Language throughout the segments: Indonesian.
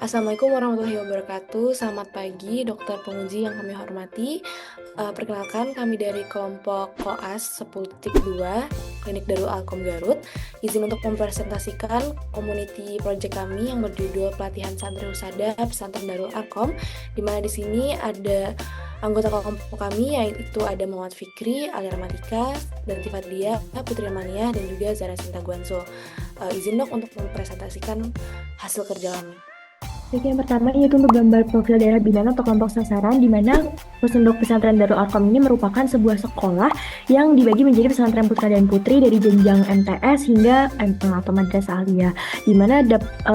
Assalamualaikum warahmatullahi wabarakatuh. Selamat pagi, dokter penguji yang kami hormati. Perkenalkan, kami dari kelompok Koas 10.2 Klinik Darul Alkom Garut. Izin untuk mempresentasikan community project kami yang berjudul Pelatihan Santri Husada Pesantren Darul Alkom, di mana di sini ada anggota kelompok kami, yaitu ada Muhammad Fikri, Alia Ramatika, dan Tifadlia, Putri Mania, dan juga Zara Sinta Guanso. Izin dok untuk mempresentasikan hasil kerja kami. Oke, yang pertama yaitu untuk gambar profil daerah binaan atau kelompok sasaran, di mana Pusendok Pesantren Darul Arkom ini merupakan sebuah sekolah yang dibagi menjadi pesantren putra dan putri dari jenjang MTS hingga atau Madrasah Aliyah, di mana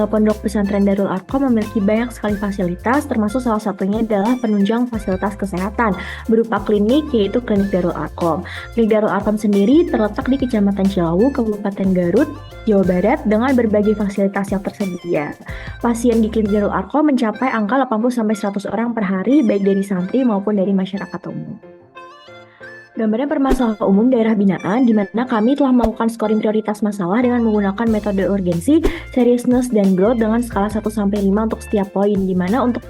Pondok Pesantren Darul Arkom memiliki banyak sekali fasilitas, termasuk salah satunya adalah penunjang fasilitas kesehatan berupa klinik, yaitu Klinik Darul Arkom. Klinik Darul Arkom sendiri terletak di Kecamatan Cilawu, Kabupaten Garut, Jawa Barat, dengan berbagai fasilitas yang tersedia. Pasien di Klinik Darul Arkom mencapai angka 80-100 orang per hari, baik dari santri maupun dari masyarakat umum. Gambaran permasalahan umum daerah binaan, di mana kami telah melakukan scoring prioritas masalah dengan menggunakan metode urgensi, seriousness, dan growth dengan skala 1-5 untuk setiap poin, di mana untuk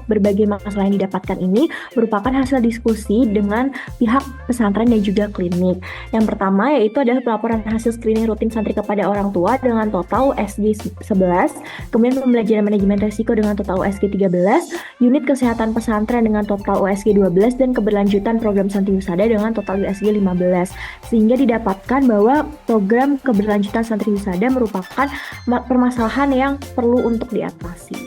berbagai masalah yang didapatkan ini merupakan hasil diskusi dengan pihak pesantren dan juga klinik. Yang pertama yaitu adalah pelaporan hasil screening rutin santri kepada orang tua dengan total USG 11, kemudian pembelajaran manajemen risiko dengan total USG 13, unit kesehatan pesantren dengan total USG 12, dan keberlanjutan program santri husada dengan total USG 15, sehingga didapatkan bahwa program keberlanjutan santri husada merupakan permasalahan yang perlu untuk diatasi.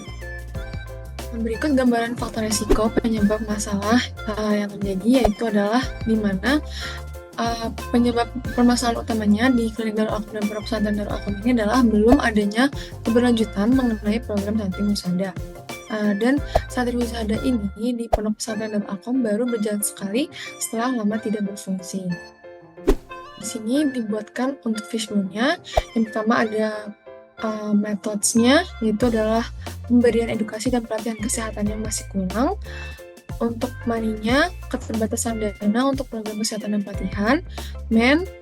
Berikut gambaran faktor risiko penyebab masalah yang terjadi, yaitu adalah di mana penyebab permasalahan utamanya di Klinik Darul Alkom dan Pondok Pesantren Darul Alkom ini adalah belum adanya keberlanjutan mengenai program santri husada. Dan santri husada ini di Pondok Pesantren Darul Alkom baru berjalan sekali setelah lama tidak berfungsi. Di sini dibuatkan untuk visualnya. Yang pertama ada metodenya, yaitu adalah pemberian edukasi dan pelatihan kesehatan yang masih kurang. Untuk maninya, keterbatasan dana untuk program kesehatan dan pelatihan,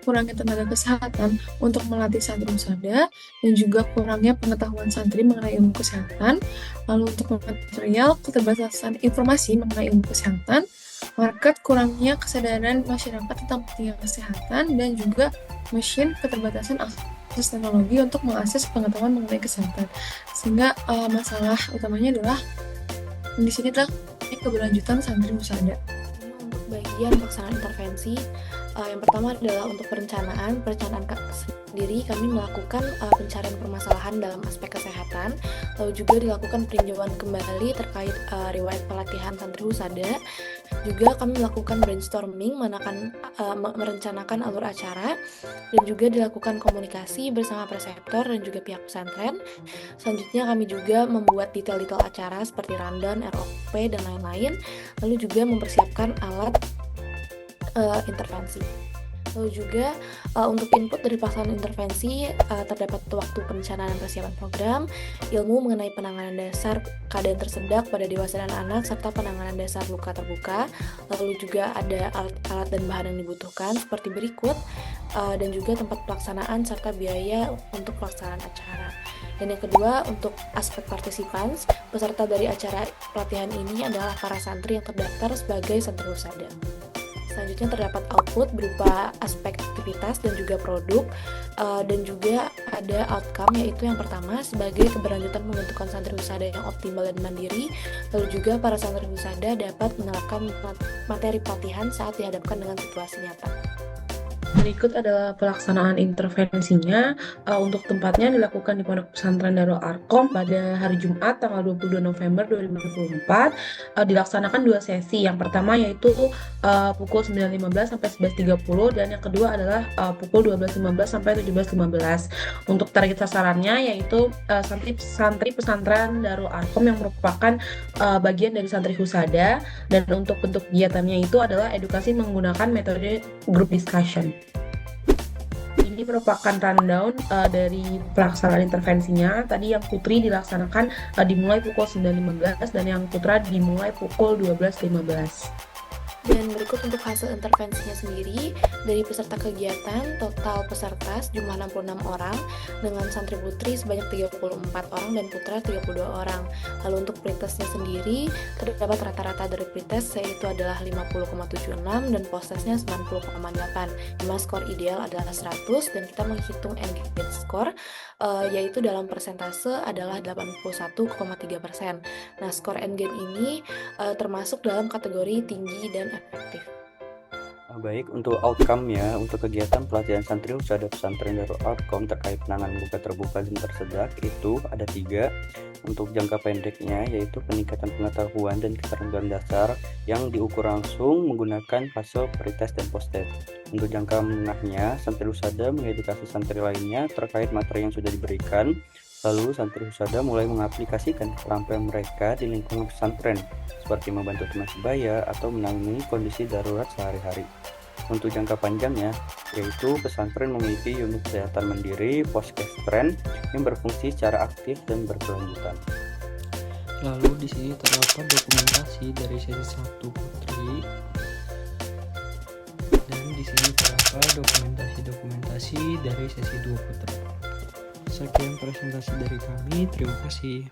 kurangnya tenaga kesehatan untuk melatih santri husada, dan juga kurangnya pengetahuan santri mengenai ilmu kesehatan. Lalu untuk material, keterbatasan informasi mengenai ilmu kesehatan, market, kurangnya kesadaran masyarakat tentang pentingnya kesehatan, dan juga mesin, keterbatasan akses teknologi untuk mengakses pengetahuan mengenai kesehatan. Sehingga masalah utamanya adalah di sini adalah keberlanjutan santri husada. Untuk bagian pelaksanaan intervensi, yang pertama adalah untuk perencanaan sendiri kami melakukan pencarian permasalahan dalam aspek kesehatan, lalu juga dilakukan peninjauan kembali terkait riwayat pelatihan santri husada. Juga kami melakukan brainstorming, merencanakan alur acara, dan juga dilakukan komunikasi bersama preseptor dan juga pihak pesantren. Selanjutnya kami juga membuat detail-detail acara seperti rundown, ROP, dan lain-lain, lalu juga mempersiapkan alat intervensi. Lalu juga untuk input dari pelaksanaan intervensi terdapat waktu perencanaan persiapan program, ilmu mengenai penanganan dasar keadaan tersedak pada dewasa dan anak, serta penanganan dasar luka terbuka. Lalu juga ada alat-alat dan bahan yang dibutuhkan seperti berikut, dan juga tempat pelaksanaan serta biaya untuk pelaksanaan acara. Dan yang kedua, untuk aspek partisipan, peserta dari acara pelatihan ini adalah para santri yang terdaftar sebagai santri husada. Selanjutnya terdapat output berupa aspek aktivitas dan juga produk, dan juga ada outcome, yaitu yang pertama sebagai keberlanjutan pembentukan santri husada yang optimal dan mandiri. Lalu juga para santri husada dapat menerapkan materi pelatihan saat dihadapkan dengan situasi nyata. Berikut adalah pelaksanaan intervensinya. Untuk tempatnya dilakukan di Pondok Pesantren Darul Arkom pada hari Jumat tanggal 22 November 2024. Dilaksanakan 2 sesi. Yang pertama yaitu pukul 9.15 sampai 11.30, dan yang kedua adalah pukul 12.15 sampai 17.15. Untuk target sasarannya yaitu santri pesantren Darul Arkom yang merupakan bagian dari santri husada, dan untuk bentuk kegiatannya itu adalah edukasi menggunakan metode group discussion. Ini merupakan rundown dari pelaksanaan intervensinya. Tadi yang putri dilaksanakan dimulai pukul 9.15 dan yang putra dimulai pukul 12.15. Dan berikut untuk hasil intervensinya sendiri, dari peserta kegiatan, total peserta sejumlah 66 orang, dengan santri putri sebanyak 34 orang dan putra 32 orang. Lalu untuk pretestnya sendiri, terdapat rata-rata dari pretest yaitu adalah 50,76 dan posesnya 90,8. Dimana skor ideal adalah 100 dan kita menghitung engagement score yaitu dalam persentase adalah 81,3%. Nah, skor engagement ini termasuk dalam kategori tinggi dan efektif. Baik, untuk outcome-nya, untuk kegiatan pelatihan santri Husada Pesantren Darul Arkom terkait penanganan buka terbuka dan tersedak itu ada 3. Untuk jangka pendeknya yaitu peningkatan pengetahuan dan keterampilan dasar yang diukur langsung menggunakan fase pretest dan posttest. Untuk jangka menengahnya, santri Husada mengedukasi santri lainnya terkait materi yang sudah diberikan. Lalu santri Husada mulai mengaplikasikan keterampilan mereka di lingkungan pesantren, seperti membantu teman sebaya atau menangani kondisi darurat sehari-hari. Untuk jangka panjangnya, yaitu pesantren memiliki unit kesehatan mandiri poskestren yang berfungsi secara aktif dan berkelanjutan. Lalu di sini terdapat dokumentasi dari sesi 1 Putri dan di sini terdapat dokumentasi dari sesi 2 Putra. Sekian presentasi dari kami, terima kasih.